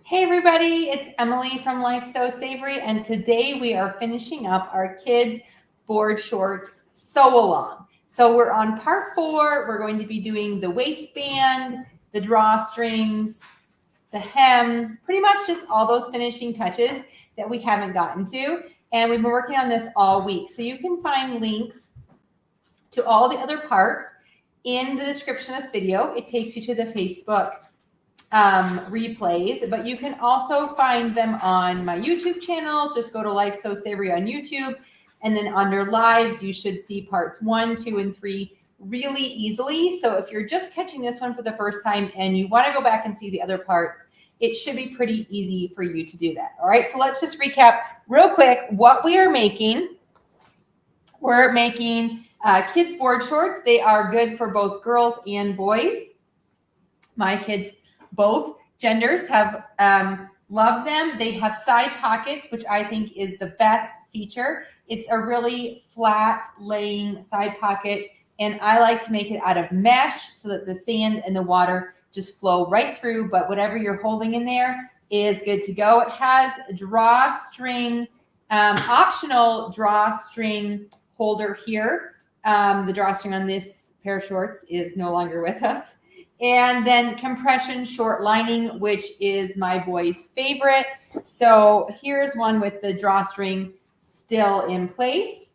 Hey everybody, it's Emily from Life So Savory, and today we are finishing up our kids' board short sew-along. So we're on part 4. We're going to be doing the waistband, the drawstrings, the hem, pretty much just all those finishing touches that we haven't gotten to. And we've been working on this all week. So you can find links to all the other parts in the description of this video. It takes you to the Facebook replays, but you can also find them on my YouTube channel. Just go to Life So Savory on YouTube, and then under lives, you should see parts 1, 2, and 3 really easily. So if you're just catching this one for the first time and you want to go back and see the other parts, it should be pretty easy for you to do that. All right, so let's just recap real quick what we are making. We're making kids board shorts. They are good for both girls and boys. My kids, both genders, have loved them. They have side pockets, which I think is the best feature. It's a really flat laying side pocket, and I like to make it out of mesh so that the sand and the water just flow right through, but whatever you're holding in there is good to go. It has a drawstring, optional drawstring holder here. The drawstring on this pair of shorts is no longer with us. And then compression short lining, which is my boy's favorite. So here's one with the drawstring still in place.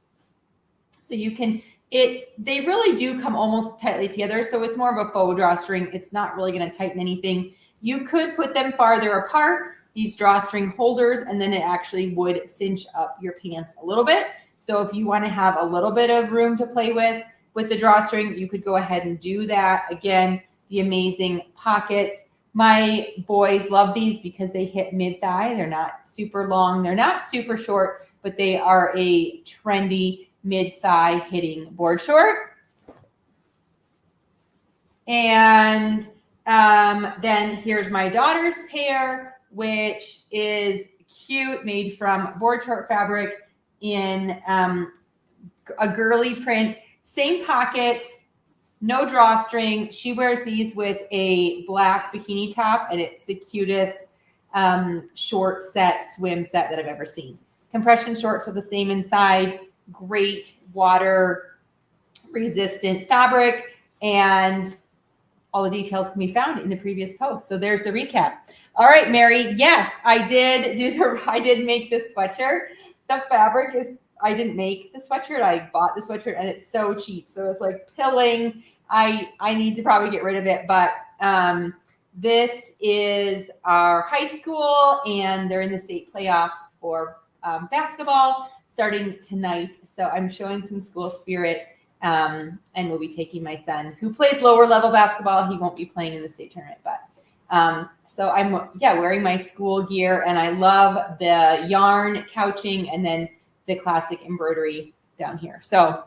So you can, they really do come almost tightly together. So it's more of a faux drawstring. It's not really going to tighten anything. You could put them farther apart, these drawstring holders, and then it actually would cinch up your pants a little bit. So if you want to have a little bit of room to play with the drawstring, you could go ahead and do that. Again, the amazing pockets. My boys love these because they hit mid-thigh. They're not super long. They're not super short, but they are a trendy mid-thigh hitting board short. And then here's my daughter's pair, which is cute, made from board short fabric in a girly print. Same pockets. No drawstring. She wears these with a black bikini top, and it's the cutest short set, swim set that I've ever seen. Compression shorts are the same inside. Great water resistant fabric, and all the details can be found in the previous post. So there's the recap. All right, Mary. Yes, I did make this sweatshirt. The fabric is, I didn't make the sweatshirt. I bought the sweatshirt, and it's so cheap. So it's like pilling. I need to probably get rid of it, but this is our high school, and they're in the state playoffs for basketball starting tonight. So I'm showing some school spirit, and we'll be taking my son who plays lower level basketball. He won't be playing in the state tournament, but so I'm wearing my school gear, and I love the yarn couching and then the classic embroidery down here. So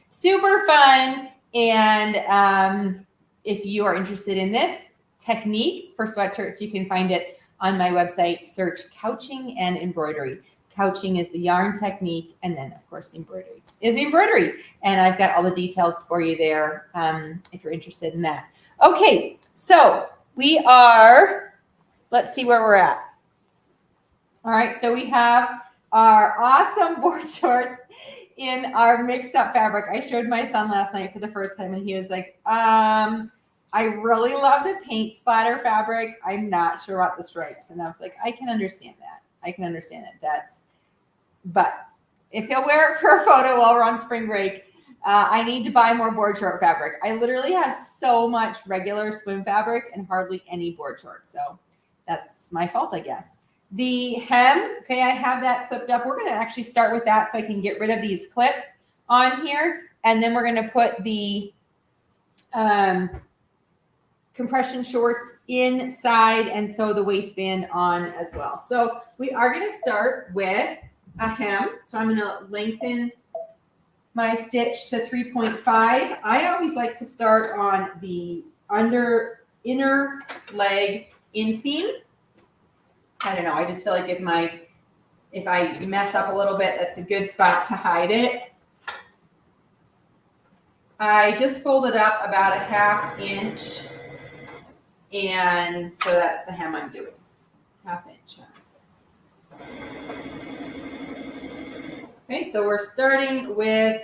super fun. And if you are interested in this technique for sweatshirts, you can find it on my website. Search couching and embroidery. Couching is the yarn technique, and then of course embroidery is embroidery. And I've got all the details for you there if you're interested in that. Okay, so we are, let's see where we're at. All right, so we have our awesome board shorts in our mixed up fabric. I showed my son last night for the first time, and he was like, I really love the paint splatter fabric. I'm not sure about the stripes. And I was like, I can understand that. But if he'll wear it for a photo while we're on spring break, I need to buy more board short fabric. I literally have so much regular swim fabric and hardly any board shorts. So that's my fault, I guess. The hem, okay, I have that clipped up. We're going to actually start with that so I can get rid of these clips on here. And then we're going to put the compression shorts inside and sew the waistband on as well. So we are going to start with a hem. So I'm going to lengthen my stitch to 3.5. I always like to start on the inner leg inseam. I don't know. I just feel like if I mess up a little bit, that's a good spot to hide it. I just folded up about a 1/2 inch, and so that's the hem I'm doing. 1/2 inch. Okay, so we're starting with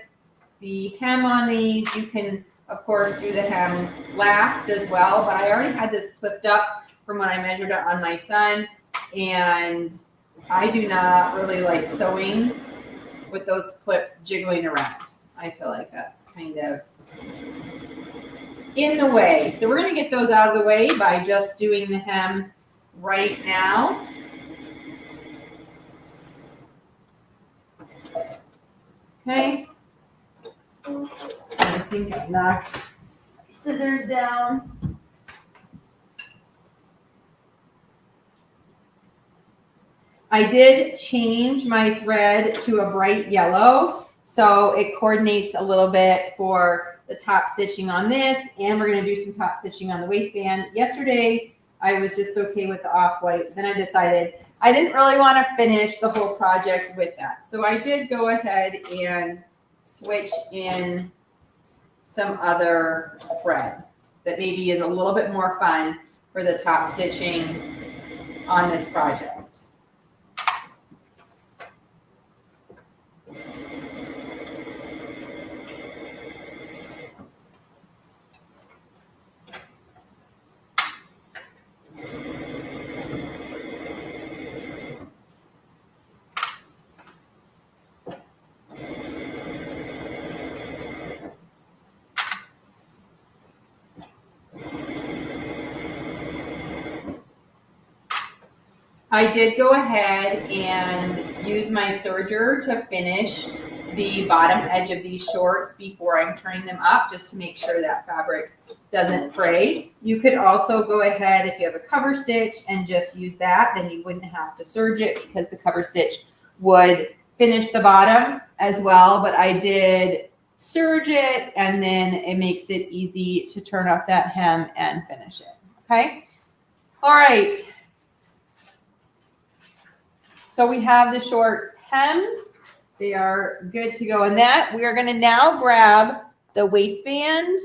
the hem on these. You can, of course, do the hem last as well, but I already had this clipped up from when I measured it on my son, and I do not really like sewing with those clips jiggling around. I feel like that's kind of in the way. So we're going to get those out of the way by just doing the hem right now. Okay. I think I knocked my scissors down. I did change my thread to a bright yellow, so it coordinates a little bit for the top stitching on this, and we're going to do some top stitching on the waistband. Yesterday, I was just okay with the off-white. Then I decided I didn't really want to finish the whole project with that. So I did go ahead and switch in some other thread that maybe is a little bit more fun for the top stitching on this project. I did go ahead and use my serger to finish the bottom edge of these shorts before I'm turning them up, just to make sure that fabric doesn't fray. You could also go ahead, if you have a cover stitch, and just use that. Then you wouldn't have to serge it, because the cover stitch would finish the bottom as well. But I did serge it, and then it makes it easy to turn up that hem and finish it. Okay. All right. So we have the shorts hemmed. They are good to go in that. We are going to now grab the waistband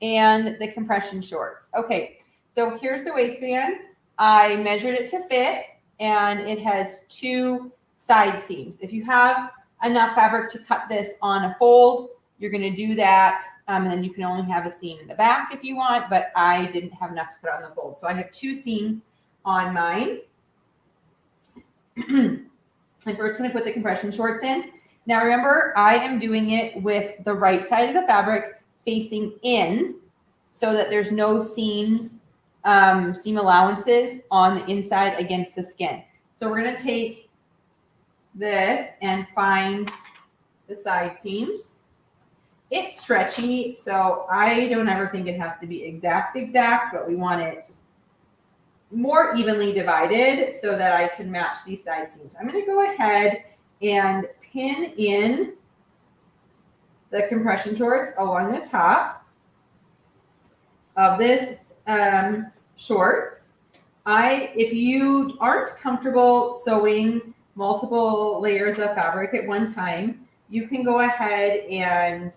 and the compression shorts. Okay, so here's the waistband. I measured it to fit, and it has 2 side seams. If you have enough fabric to cut this on a fold, you're going to do that, and then you can only have a seam in the back if you want, but I didn't have enough to put on the fold. So I have 2 seams on mine. I'm first going to put the compression shorts in. Now remember, I am doing it with the right side of the fabric facing in, so that there's no seams, seam allowances on the inside against the skin. So we're going to take this and find the side seams. It's stretchy, so I don't ever think it has to be exact, but we want it more evenly divided so that I can match these side seams. I'm going to go ahead and pin in the compression shorts along the top of this shorts. If you aren't comfortable sewing multiple layers of fabric at one time, you can go ahead and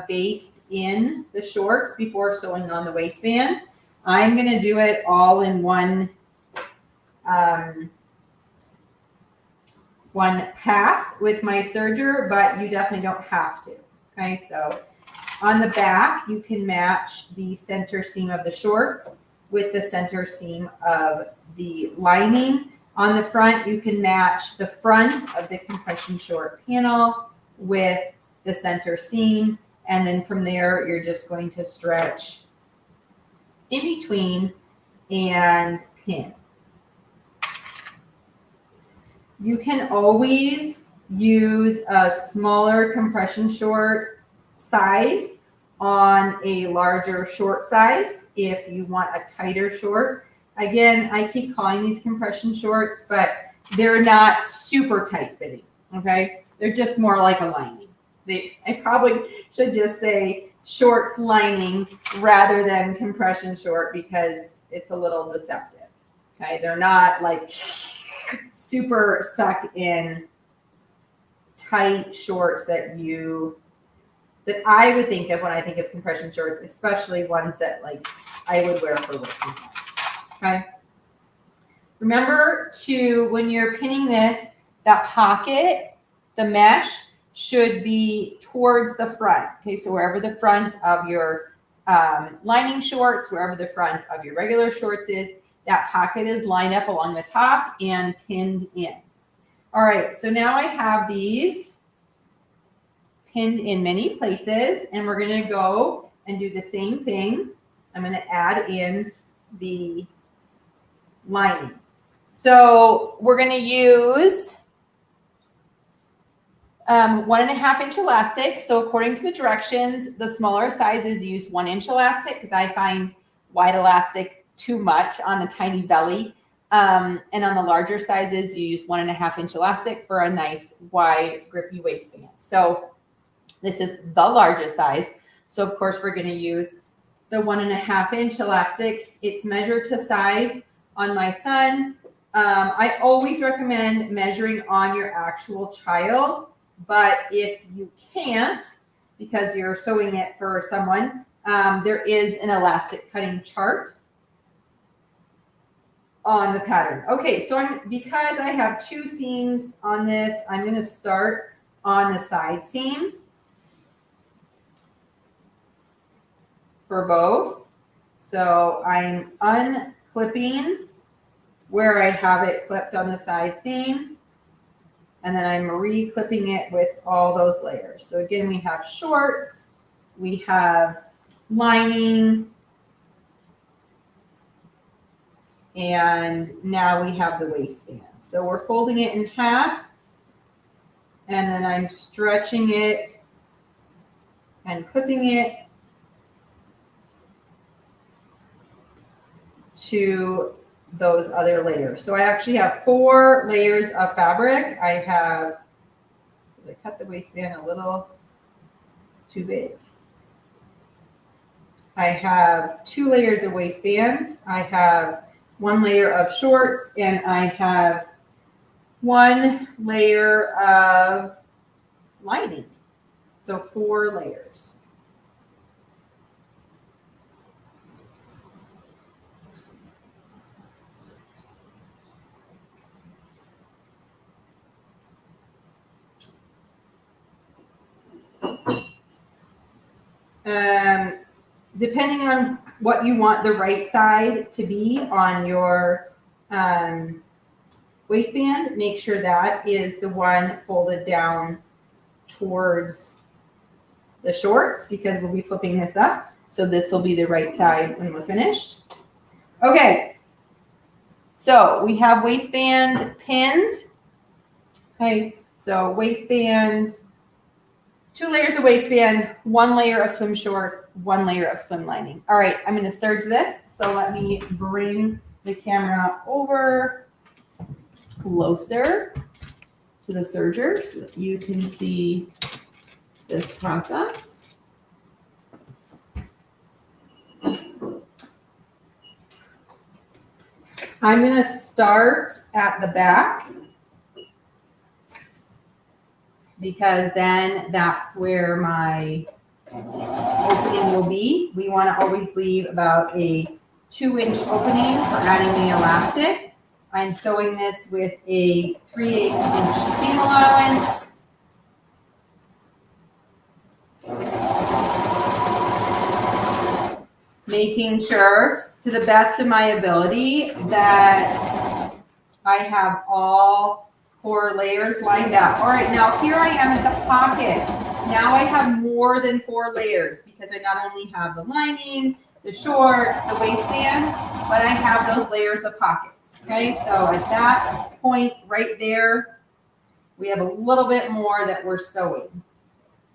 baste in the shorts before sewing on the waistband. I'm going to do it all in one pass with my serger, but you definitely don't have to. Okay, so on the back, you can match the center seam of the shorts with the center seam of the lining. On the front, you can match the front of the compression short panel with the center seam, and then from there, you're just going to stretch in between and pin. You can always use a smaller compression short size on a larger short size if you want a tighter short. Again, I keep calling these compression shorts, but they're not super tight fitting, okay? They're just more like a lining. I probably should just say shorts lining rather than compression short, because it's a little deceptive. Okay, they're not like super suck in tight shorts that I would think of when I think of compression shorts, especially ones that like I would wear for work. Okay, Remember to, when you're pinning this, that pocket, the mesh should be towards the front. Okay, so wherever the front of your lining shorts, wherever the front of your regular shorts is, that pocket is lined up along the top and pinned in. All right, so now I have these pinned in many places, and we're gonna go and do the same thing. I'm gonna add in the lining. So we're gonna use 1.5 inch elastic. So according to the directions, the smaller sizes use 1 inch elastic because I find wide elastic too much on a tiny belly. And on the larger sizes, you use 1.5 inch elastic for a nice wide grippy waistband. So this is the largest size. So of course we're going to use the 1.5 inch elastic. It's measured to size on my son. I always recommend measuring on your actual child, but if you can't, because you're sewing it for someone, there is an elastic cutting chart on the pattern. Okay, so because I have 2 seams on this, I'm going to start on the side seam for both. So I'm unclipping where I have it clipped on the side seam, and then I'm re-clipping it with all those layers. So again, we have shorts, we have lining, and now we have the waistband. So we're folding it in half, and then I'm stretching it and clipping it to those other layers. So I actually have 4 layers of fabric. I cut the waistband a little too big. I have 2 layers of waistband. I have 1 layer of shorts, and I have 1 layer of lining. So 4 layers. Depending on what you want the right side to be on your waistband, make sure that is the one folded down towards the shorts, because we'll be flipping this up. So this will be the right side when we're finished. Okay, so we have waistband pinned. Okay, so waistband, 2 layers of waistband, 1 layer of swim shorts, 1 layer of swim lining. All right, I'm going to serge this. So let me bring the camera over closer to the serger so that you can see this process. I'm going to start at the back, because then that's where my opening will be. We want to always leave about a 2-inch opening for adding the elastic. I'm sewing this with a 3/8 inch seam allowance. Making sure, to the best of my ability, that I have all 4 layers lined up. All right, now here I am at the pocket. Now I have more than 4 layers, because I not only have the lining, the shorts, the waistband, but I have those layers of pockets. Okay, so at that point right there, we have a little bit more that we're sewing.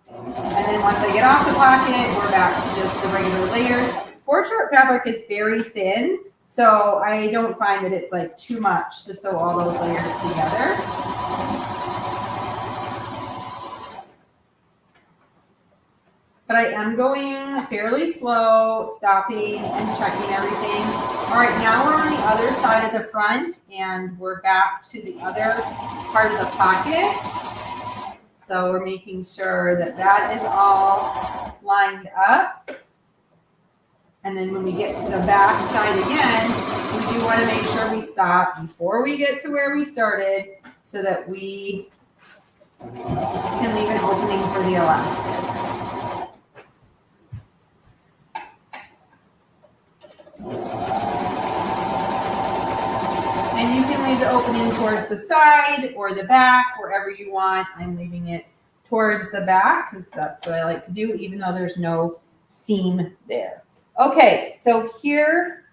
And then once I get off the pocket, we're back to just the regular layers. Boardshort fabric is very thin, so I don't find that it's like too much to sew all those layers together. But I am going fairly slow, stopping and checking everything. All right, now we're on the other side of the front, and we're back to the other part of the pocket. So we're making sure that that is all lined up. And then when we get to the back side again, we do want got to make sure we stop before we get to where we started so that we can leave an opening for the elastic. And you can leave the opening towards the side or the back, wherever you want. I'm leaving it towards the back because that's what I like to do, even though there's no seam there. Okay, so here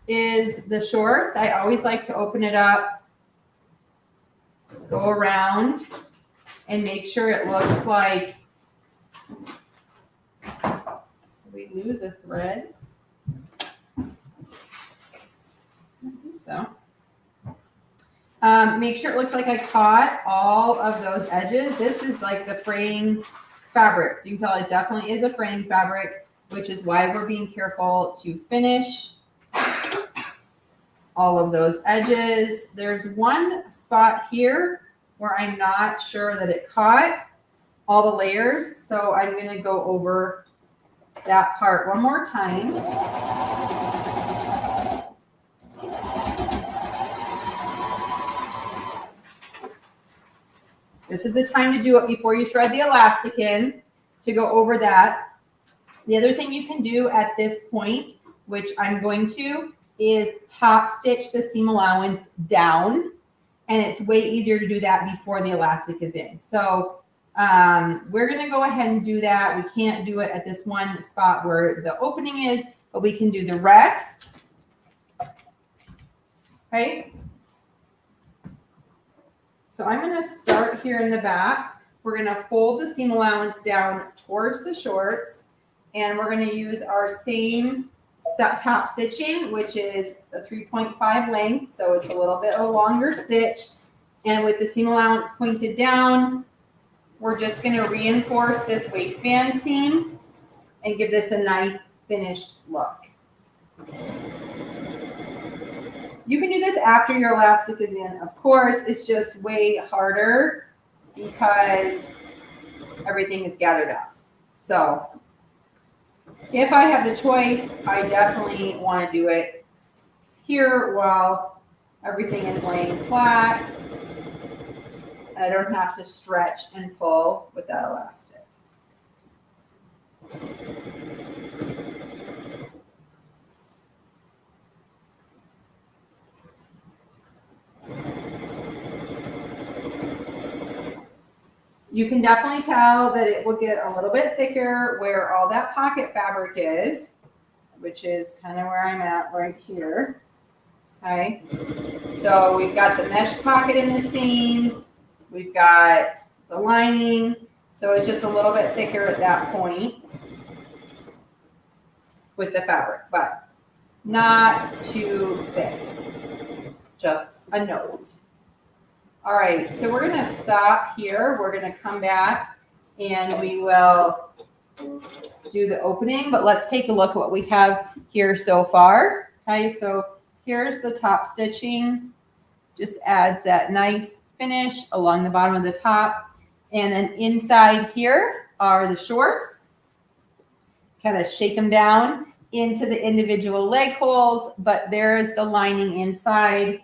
is the shorts. I always like to open it up, go around, and make sure it looks like, did we lose a thread? I think so. Make sure it looks like I caught all of those edges. This is like the fraying fabric. So you can tell it definitely is a fraying fabric, which is why we're being careful to finish all of those edges. There's one spot here where I'm not sure that it caught all the layers. So I'm going to go over that part one more time. This is the time to do it before you thread the elastic in, to go over that. The other thing you can do at this point, which I'm going to, is top stitch the seam allowance down. And it's way easier to do that before the elastic is in. So we're going to go ahead and do that. We can't do it at this one spot where the opening is, but we can do the rest. Okay. So I'm going to start here in the back. We're going to fold the seam allowance down towards the shorts, and we're going to use our same top stitching, which is a 3.5 length, so it's a little bit of a longer stitch. And with the seam allowance pointed down, we're just going to reinforce this waistband seam and give this a nice finished look. You can do this after your elastic is in, of course. It's just way harder because everything is gathered up. So if I have the choice, I definitely want to do it here while everything is laying flat. And I don't have to stretch and pull with that elastic. You can definitely tell that it will get a little bit thicker where all that pocket fabric is, which is kind of where I'm at right here. Okay, so we've got the mesh pocket in the seam, we've got the lining, so it's just a little bit thicker at that point with the fabric, but not too thick, just a note. All right, so we're going to stop here. We're going to come back and we will do the opening, but let's take a look at what we have here so far. Okay, so here's the top stitching. Just adds that nice finish along the bottom of the top. And then inside here are the shorts. Kind of shake them down into the individual leg holes, but there's the lining inside.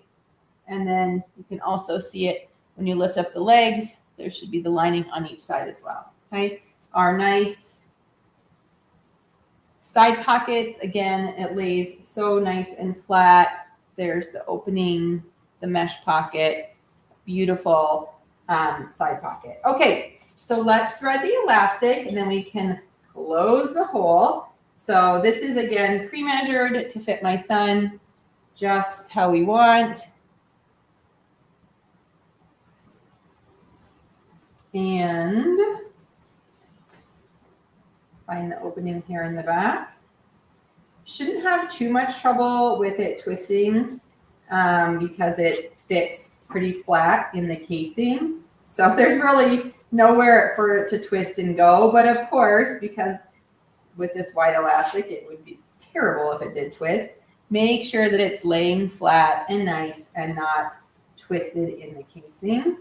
And then you can also see it when you lift up the legs. There should be the lining on each side as well. Okay, our nice side pockets. Again, it lays so nice and flat. There's the opening, the mesh pocket, beautiful side pocket. Okay, so let's thread the elastic and then we can close the hole. So this is again pre-measured to fit my son just how we want. And find the opening here in the back. Shouldn't have too much trouble with it twisting because it fits pretty flat in the casing. So there's really nowhere for it to twist and go. But of course, because with this wide elastic, it would be terrible if it did twist. Make sure that it's laying flat and nice and not twisted in the casing.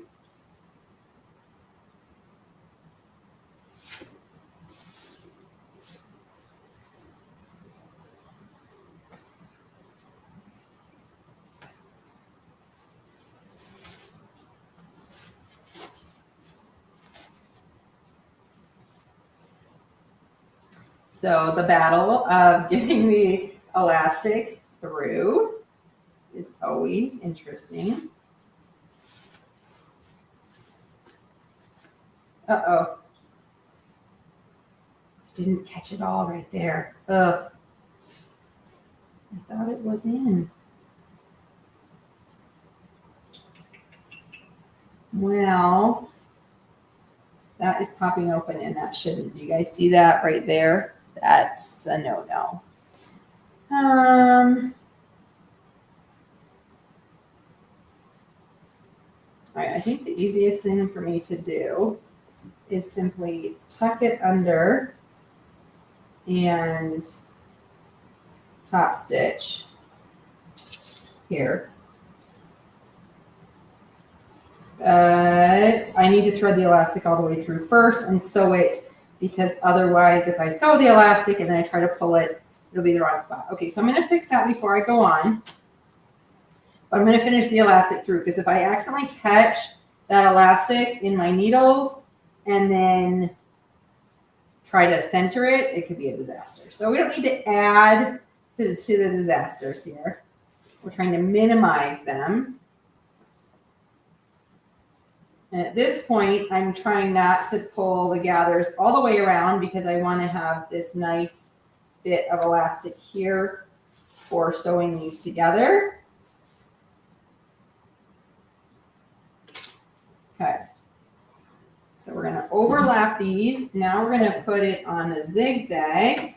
So the battle of getting the elastic through is always interesting. Uh-oh. Didn't catch it all right there. Ugh. I thought it was in. Well, that is popping open and that shouldn't. You guys see that right there? That's a no-no. All right, I think the easiest thing for me to do is simply tuck it under and top stitch here. But I need to thread the elastic all the way through first and sew it, because otherwise if I sew the elastic and then I try to pull it, it'll be the wrong spot. Okay, so I'm going to fix that before I go on. But I'm going to finish the elastic through, because if I accidentally catch that elastic in my needles and then try to center it, it could be a disaster. So we don't need to add to the disasters here. We're trying to minimize them. And at this point, I'm trying not to pull the gathers all the way around, because I want to have this nice bit of elastic here for sewing these together. Okay. So we're going to overlap these. Now we're going to put it on a zigzag.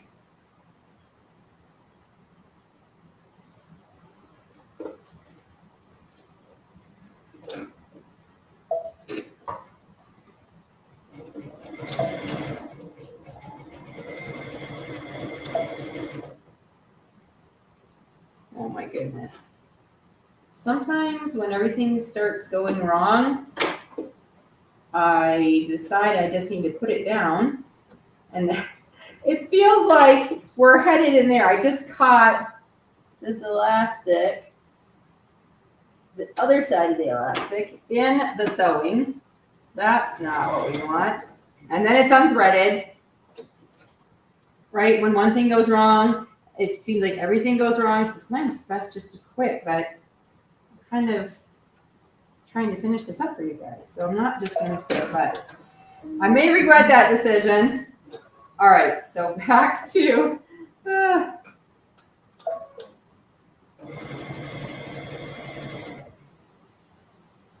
Oh my goodness. Sometimes when everything starts going wrong, I decide I just need to put it down, and it feels like we're headed in there. I just caught this elastic, the other side of the elastic, in the sewing. That's not what we want. And then it's unthreaded, right? When one thing goes wrong, it seems like everything goes wrong. So sometimes it's best just to quit, but I'm kind of trying to finish this up for you guys. So I'm not just going to quit, but I may regret that decision. All right, so back to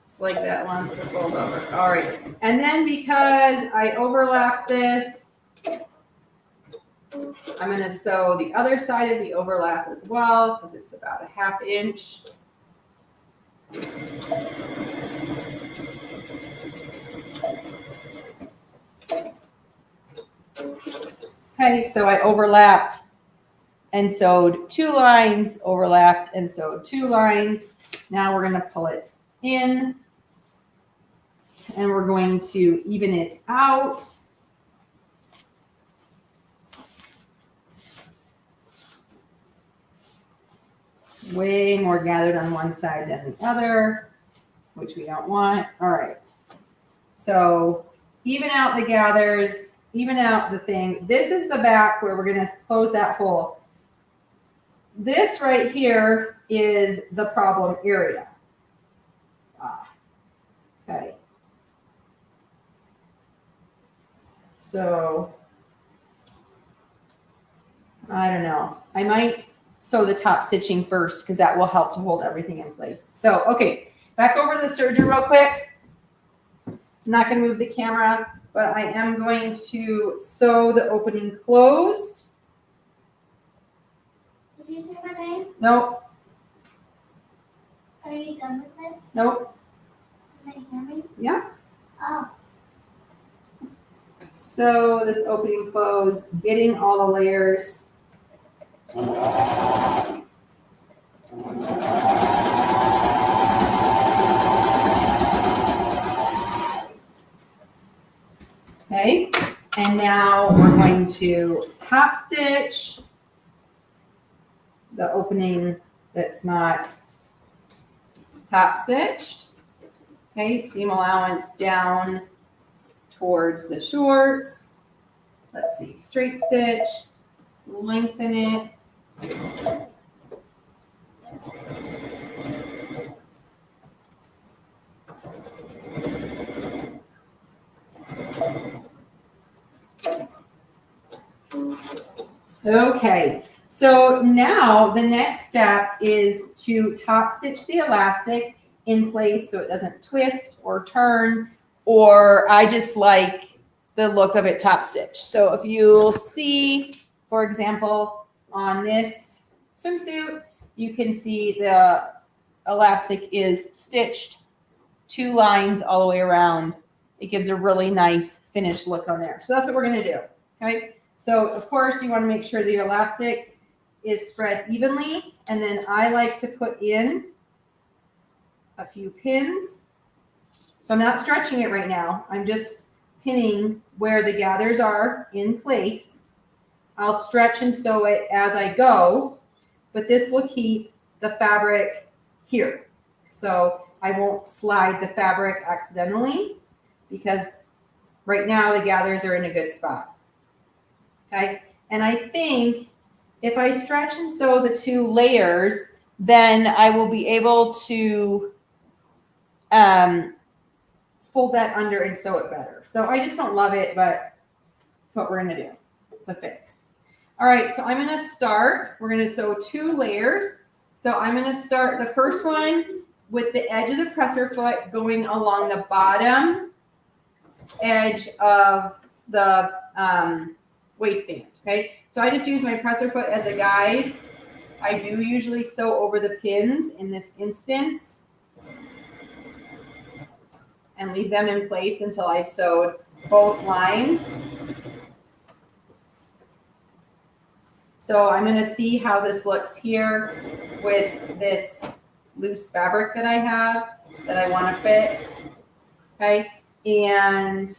it's like that wants to fold over. All right, and then because I overlap this, I'm going to sew the other side of the overlap as well, because it's about a 1/2 inch. Okay, so I overlapped and sewed 2 lines, overlapped and sewed 2 lines. Now we're going to pull it in, and we're going to even it out. It's way more gathered on one side than the other, which we don't want. All right. So even out the gathers, even out the thing. This is the back where we're going to close that hole. This right here is the problem area. Okay. So I don't know. I might sew the top stitching first, because that will help to hold everything in place. So, okay, back over to the serger real quick. I'm not going to move the camera, but I am going to sew the opening closed. Did you say my name? Nope. Are you done with this? Nope. Can they hear me? Yeah. Oh. So this opening closed, getting all the layers. Okay, and now we're going to top stitch the opening that's not top stitched. Okay, seam allowance down towards the shorts. Let's see, straight stitch, lengthen it. Okay, so now the next step is to top stitch the elastic in place so it doesn't twist or turn, or I just like the look of it top stitch. So if you'll see, for example, on this swimsuit, you can see the elastic is stitched 2 lines all the way around. It gives a really nice finished look on there. So that's what we're gonna do, okay? So of course you wanna make sure that your elastic is spread evenly, and then I like to put in a few pins. So I'm not stretching it right now. I'm just pinning where the gathers are in place. I'll stretch and sew it as I go, but this will keep the fabric here. So I won't slide the fabric accidentally because right now the gathers are in a good spot. Okay, and I think if I stretch and sew the 2 layers, then I will be able to fold that under and sew it better. So I just don't love it, but it's what we're gonna do. It's a fix. All right, so I'm gonna start. We're gonna sew 2 layers. So I'm gonna start the first one with the edge of the presser foot going along the bottom edge of the waistband, okay? So I just use my presser foot as a guide. I do usually sew over the pins in this instance and leave them in place until I've sewed both lines. So I'm gonna see how this looks here with this loose fabric that I have that I wanna fix, okay? And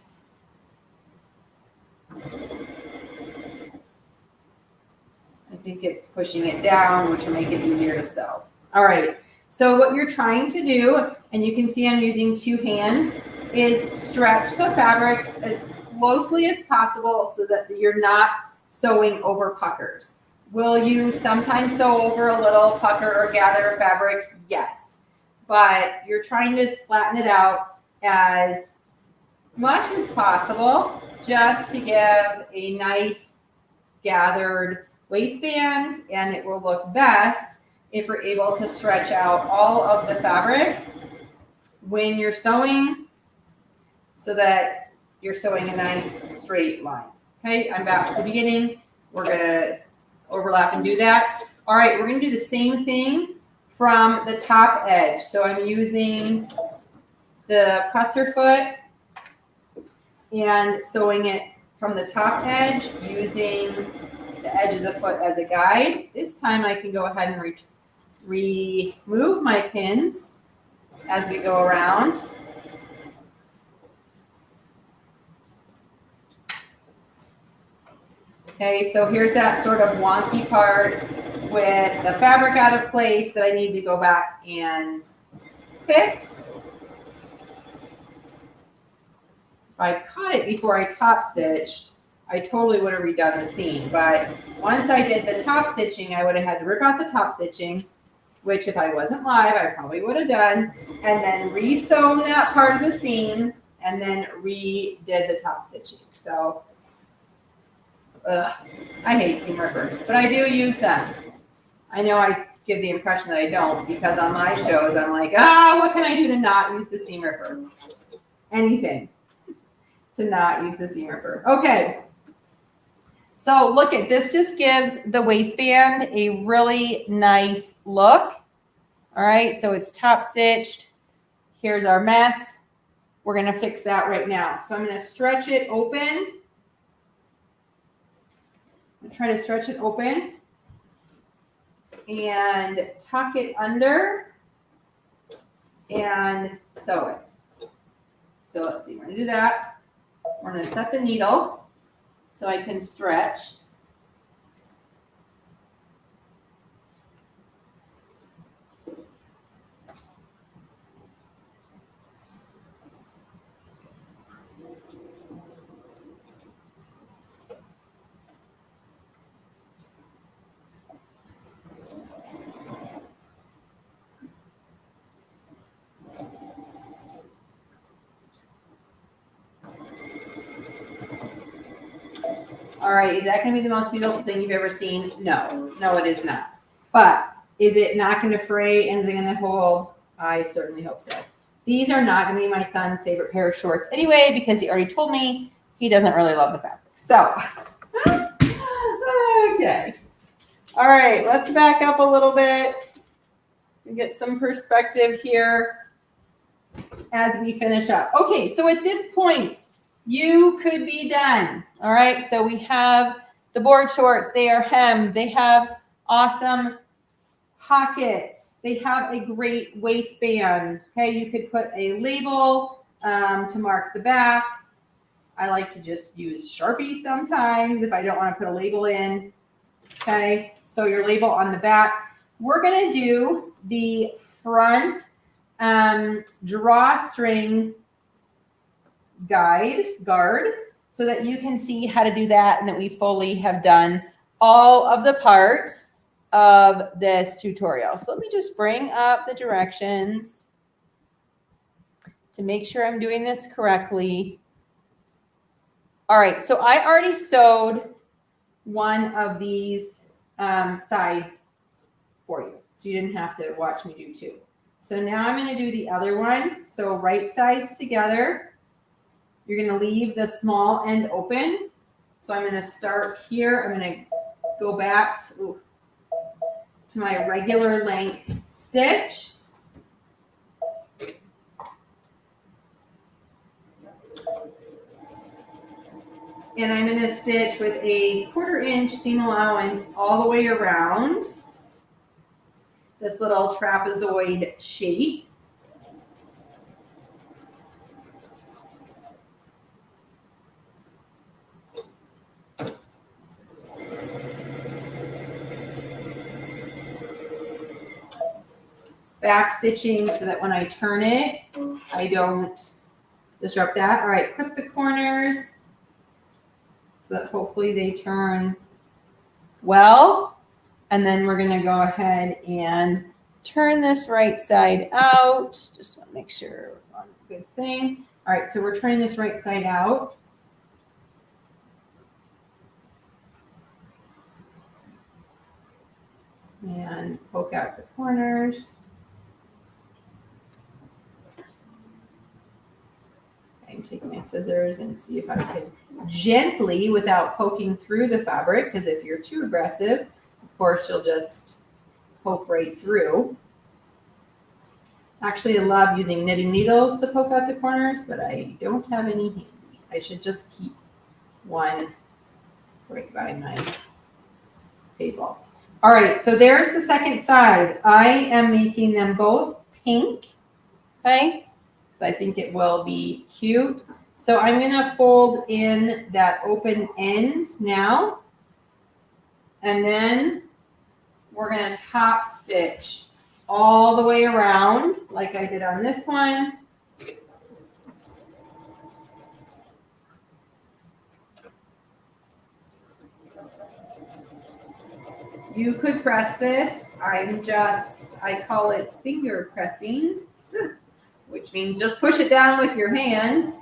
I think it's pushing it down, which will make it easier to sew. All right, so what you're trying to do, and you can see I'm using 2 hands, is stretch the fabric as closely as possible so that you're not sewing over puckers. Will you sometimes sew over a little pucker or gather fabric? Yes, but you're trying to flatten it out as much as possible just to give a nice gathered waistband, and it will look best if we're able to stretch out all of the fabric when you're sewing so that you're sewing a nice straight line. Okay, I'm back to the beginning. We're gonna overlap and do that. All right, we're gonna do the same thing from the top edge. So I'm using the presser foot and sewing it from the top edge using the edge of the foot as a guide. This time I can go ahead and remove my pins as we go around. Okay, so here's that sort of wonky part with the fabric out of place that I need to go back and fix. If I caught it before I top stitched, I totally would have redone the seam. But once I did the top stitching, I would have had to rip out the top stitching, which if I wasn't live, I probably would have done, and then re-sewn that part of the seam, and then redid the top stitching. So, I hate seam rippers, but I do use them. I know I give the impression that I don't, because on my shows, I'm like, what can I do to not use the seam ripper? Anything to not use the seam ripper. Okay. So look at this, just gives the waistband a really nice look. All right, so it's top stitched. Here's our mess. We're gonna fix that right now. So I'm gonna stretch it open. I'm gonna try to stretch it open and tuck it under and sew it. So let's see, we're gonna do that. We're gonna set the needle so I can stretch. All right, is that going to be the most beautiful thing you've ever seen? No, it is not. But is it not going to fray and is it going to hold? I certainly hope so. These are not going to be my son's favorite pair of shorts anyway, because he already told me he doesn't really love the fabric. So, okay. All right, let's back up a little bit and get some perspective here as we finish up. Okay, so at this point, you could be done. All right, so we have the board shorts. They are hemmed. They have awesome pockets. They have a great waistband. Okay, you could put a label to mark the back. I like to just use Sharpie sometimes if I don't want to put a label in. Okay, so your label on the back. We're going to do the front drawstring guard so that you can see how to do that and that we fully have done all of the parts of this tutorial. So let me just bring up the directions to make sure I'm doing this correctly. All right, so I already sewed one of these sides for you, so you didn't have to watch me do two. So now I'm going to do the other one. So right sides together. You're going to leave the small end open. So I'm going to start here. I'm going to go back to my regular length stitch. And I'm going to stitch with a 1/4 inch seam allowance all the way around this little trapezoid shape. Back stitching so that when I turn it, I don't disrupt that. All right, clip the corners so that hopefully they turn well. And then we're going to go ahead and turn this right side out. Just want to make sure we're on a good thing. All right, so we're turning this right side out. And poke out the corners. I'm taking my scissors and see if I can gently, without poking through the fabric, because if you're too aggressive, of course, you'll just poke right through. Actually, I love using knitting needles to poke out the corners, but I don't have any handy. I should just keep one right by my table. All right, so there's the second side. I am making them both pink, okay? So I think it will be cute. So I'm gonna fold in that open end now. And then we're gonna top stitch all the way around like I did on this one. You could press this. I call it finger pressing, which means just push it down with your hand.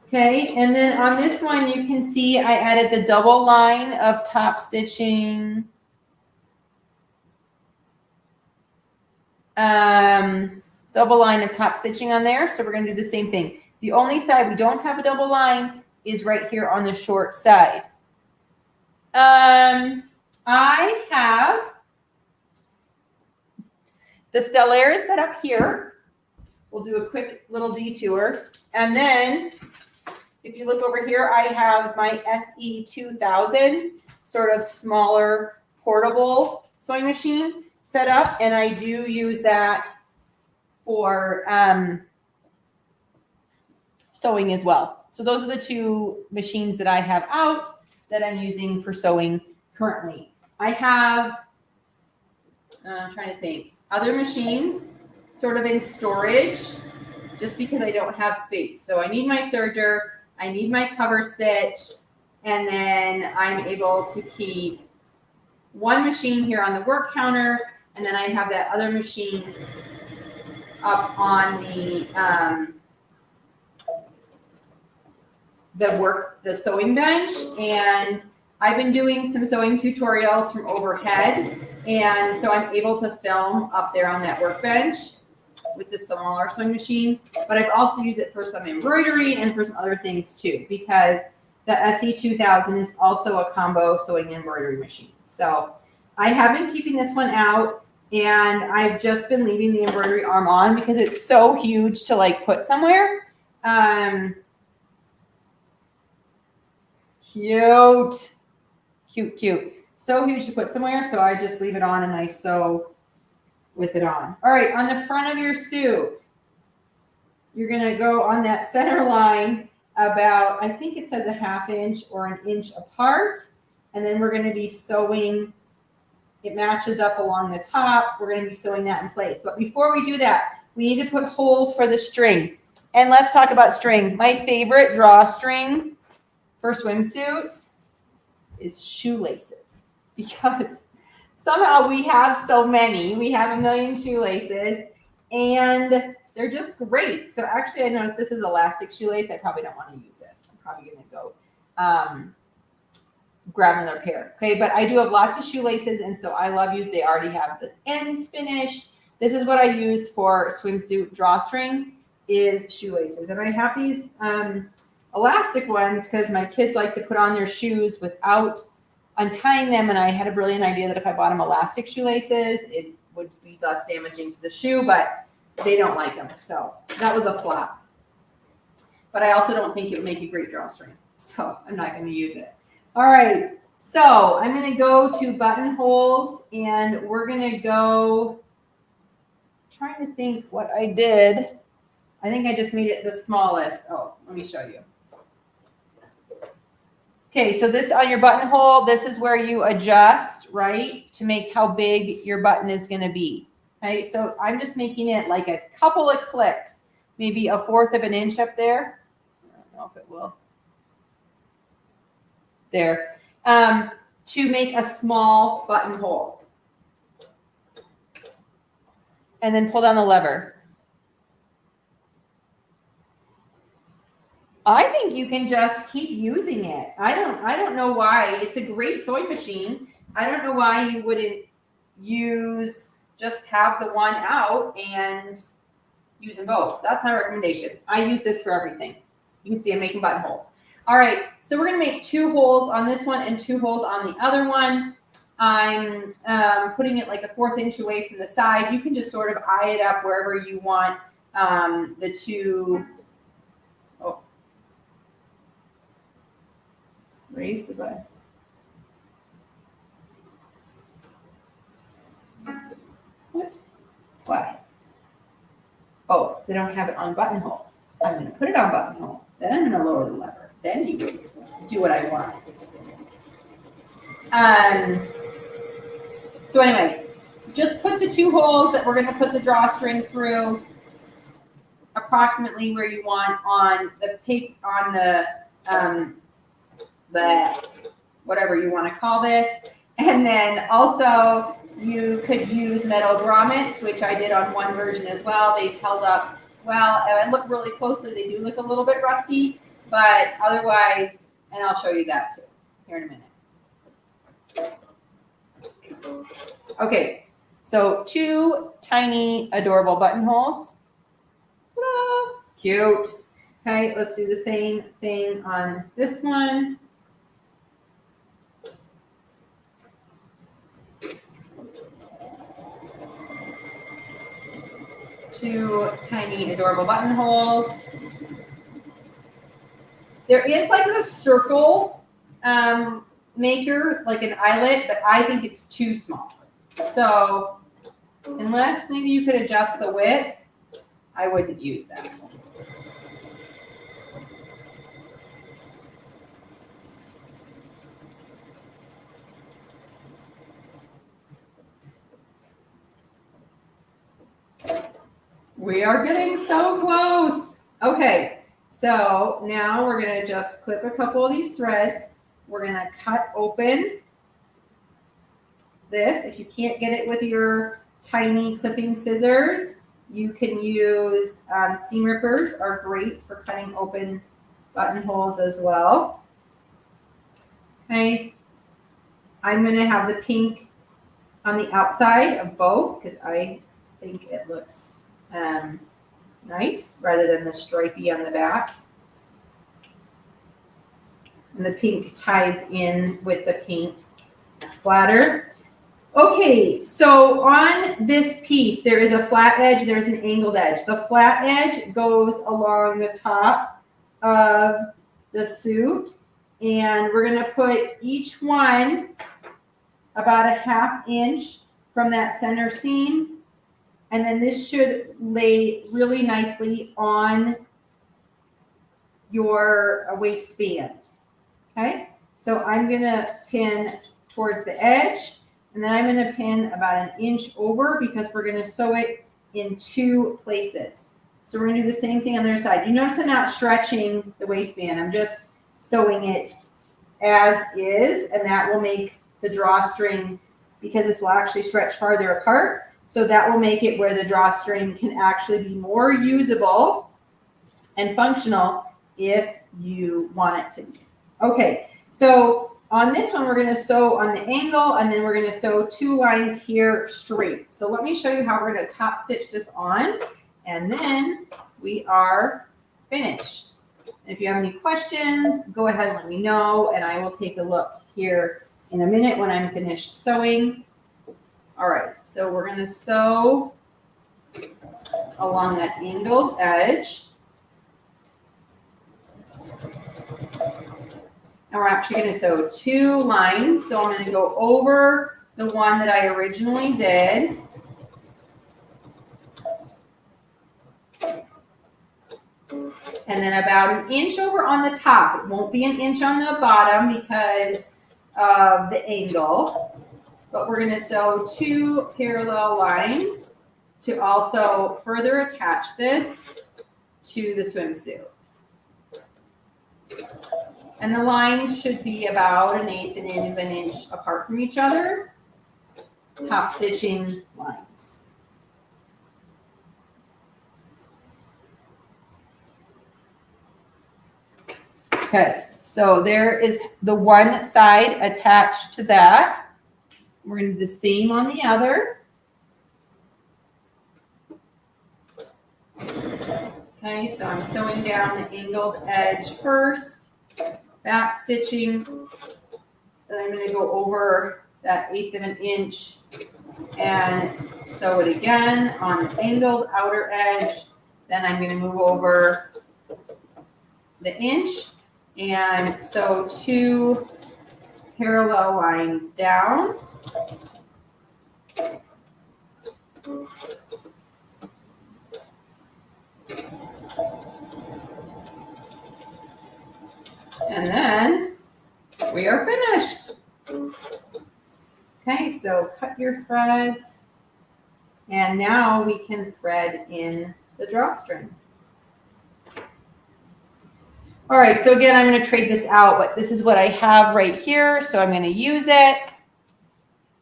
Okay, and then on this one, you can see I added the double line of top stitching. Double line of top stitching on there. So we're going to do the same thing. The only side we don't have a double line is right here on the short side. I have the Stellaris set up here. We'll do a quick little detour. And then if you look over here, I have my SE2000 sort of smaller portable sewing machine set up. And I do use that for sewing as well. So those are the two machines that I have out that I'm using for sewing currently. I have, I'm trying to think, other machines sort of in storage just because I don't have space. So I need my serger, I need my cover stitch, and then I'm able to keep one machine here on the work counter, and then I have that other machine up on the sewing bench. And I've been doing some sewing tutorials from overhead, and so I'm able to film up there on that workbench with the smaller sewing machine. But I've also used it for some embroidery and for some other things too, because the SE2000 is also a combo sewing and embroidery machine. So I have been keeping this one out, and I've just been leaving the embroidery arm on because it's so huge to like put somewhere. Cute. So huge to put somewhere, so I just leave it on and I sew with it on. All right, on the front of your suit, you're gonna go on that center line about, I think it says a 1/2 inch or an inch apart, and then we're gonna be sewing, it matches up along the top, we're gonna be sewing that in place. But before we do that, we need to put holes for the string. And let's talk about string. My favorite drawstring for swimsuits is shoelaces, because somehow we have so many. We have a million shoelaces, and they're just great. So actually, I noticed this is elastic shoelace. I probably don't want to use this. I'm probably going to go grab another pair. Okay, but I do have lots of shoelaces, and so I love you. They already have the ends finished. This is what I use for swimsuit drawstrings, is shoelaces. And I have these elastic ones because my kids like to put on their shoes without untying them, and I had a brilliant idea that if I bought them elastic shoelaces, it would be less damaging to the shoe, but they don't like them, so that was a flop. But I also don't think it would make a great drawstring, so I'm not going to use it. All right, so I'm going to go to buttonholes, and we're going to go, trying to think what I did. I think I just made it the smallest. Oh, let me show you. Okay, so this on your buttonhole, this is where you adjust, right, to make how big your button is going to be. Okay, so I'm just making it like a couple of clicks, maybe 1/4 of an inch up there. I don't know if it will. There, to make a small buttonhole. And then pull down the lever. I think you can just keep using it. I don't know why. It's a great sewing machine. I don't know why you wouldn't just have the one out and use them both. So that's my recommendation. I use this for everything. You can see I'm making buttonholes. All right, so we're gonna make 2 holes on this one and 2 holes on the other one. I'm putting it like 1/4 inch away from the side. You can just sort of eye it up wherever you want the two. Oh. Raise the button. What? Why? Oh, so I don't have it on buttonhole. I'm going to put it on buttonhole. Then I'm going to lower the lever. Then you can do what I want. So anyway, just put the 2 holes that we're going to put the drawstring through approximately where you want on the paper, on the whatever you want to call this. And then also you could use metal grommets, which I did on one version as well. They've held up well, and I look really closely, they do look a little bit rusty, but otherwise, and I'll show you that too here in a minute. Okay, so 2 tiny adorable buttonholes. Ta-da! Cute. Okay, let's do the same thing on this one. Two tiny adorable buttonholes. There is like a circle maker, like an eyelet, but I think it's too small. So unless maybe you could adjust the width, I wouldn't use that. We are getting so close. Okay, so now we're going to just clip a couple of these threads. We're going to cut open this. If you can't get it with your tiny clipping scissors, you can use seam rippers are great for cutting open buttonholes as well. Okay, I'm going to have the pink on the outside of both because I think it looks nice rather than the stripey on the back. And the pink ties in with the paint splatter. Okay, so on this piece, there is a flat edge, there's an angled edge. The flat edge goes along the top of the suit, and we're gonna put each one about a 1/2 inch from that center seam. And then this should lay really nicely on your waistband, okay? So I'm gonna pin towards the edge, and then I'm going to pin about 1 inch over because we're going to sew it in 2 places. So we're going to do the same thing on the other side. You notice I'm not stretching the waistband. I'm just sewing it as is, and that will make the drawstring, because this will actually stretch farther apart, so that will make it where the drawstring can actually be more usable and functional if you want it to be. Okay, so on this one, we're going to sew on the angle, and then we're going to sew 2 lines here straight. So let me show you how we're going to top stitch this on, and then we are finished. If you have any questions, go ahead and let me know, and I will take a look here in a minute when I'm finished sewing. All right, so we're going to sew along that angled edge. And we're actually going to sew 2 lines. So I'm going to go over the one that I originally did. And then about 1 inch over on the top. It won't be 1 inch on the bottom because of the angle. But we're going to sew 2 parallel lines to also further attach this to the swimsuit. And the lines should be about 1/8 of an inch apart from each other. Top stitching lines. Okay, so there is the one side attached to that. We're going to do the same on the other. Okay, so I'm sewing down the angled edge first, back stitching, then I'm going to go over that 1/8 of an inch and sew it again on the angled outer edge. Then I'm going to move over the inch and sew 2 parallel lines down. And then we are finished. Okay, so cut your threads. And now we can thread in the drawstring. All right, so again, I'm going to trade this out, but this is what I have right here, so I'm going to use it.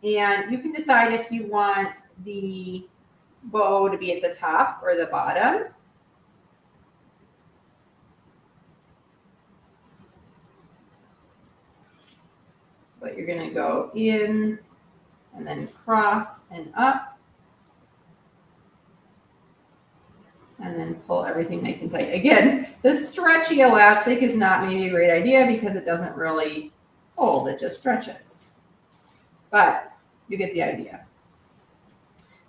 And you can decide if you want the bow to be at the top or the bottom. But you're going to go in and then cross and up. And then pull everything nice and tight. Again, this stretchy elastic is not maybe a great idea because it doesn't really hold, it just stretches. But you get the idea.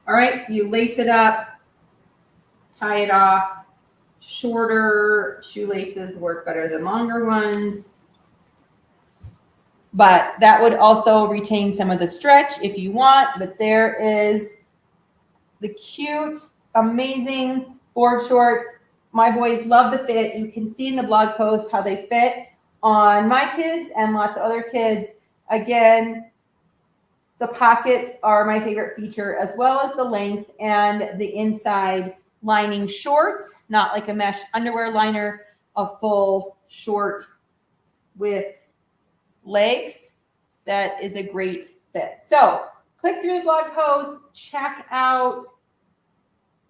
All right, so you lace it up, tie it off. Shorter shoelaces work better than longer ones. But that would also retain some of the stretch if you want. But there is the cute, amazing board shorts. My boys love the fit. You can see in the blog post how they fit on my kids and lots of other kids. Again, the pockets are my favorite feature, as well as the length and the inside lining shorts, not like a mesh underwear liner, a full short with legs. That is a great fit. So click through the blog post, check out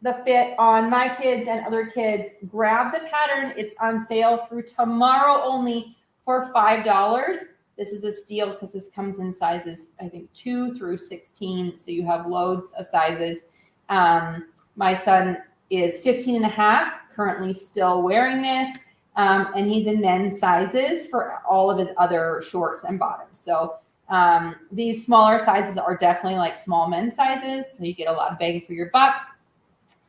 the fit on my kids and other kids. Grab the pattern. It's on sale through tomorrow only for $5. This is a steal because this comes in sizes, I think, 2 through 16. So you have loads of sizes. My son is 15 and a half, currently still wearing this. And he's in men's sizes for all of his other shorts and bottoms. So these smaller sizes are definitely like small men's sizes. So you get a lot of bang for your buck,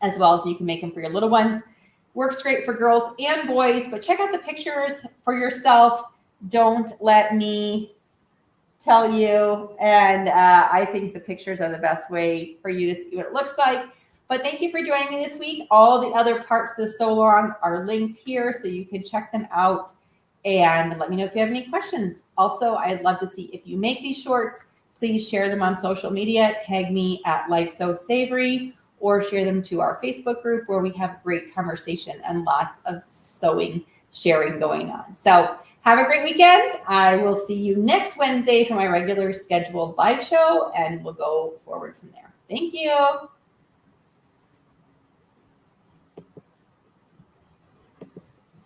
as well as you can make them for your little ones. Works great for girls and boys, but check out the pictures for yourself. Don't let me tell you. And I think the pictures are the best way for you to see what it looks like. But thank you for joining me this week. All the other parts of the sew along are linked here, so you can check them out and let me know if you have any questions. Also, I'd love to see if you make these shorts, please share them on social media. Tag me at Life So Savory, or share them to our Facebook group where we have great conversation and lots of sewing sharing going on. So have a great weekend. I will see you next Wednesday for my regular scheduled live show, and we'll go forward from there. Thank you.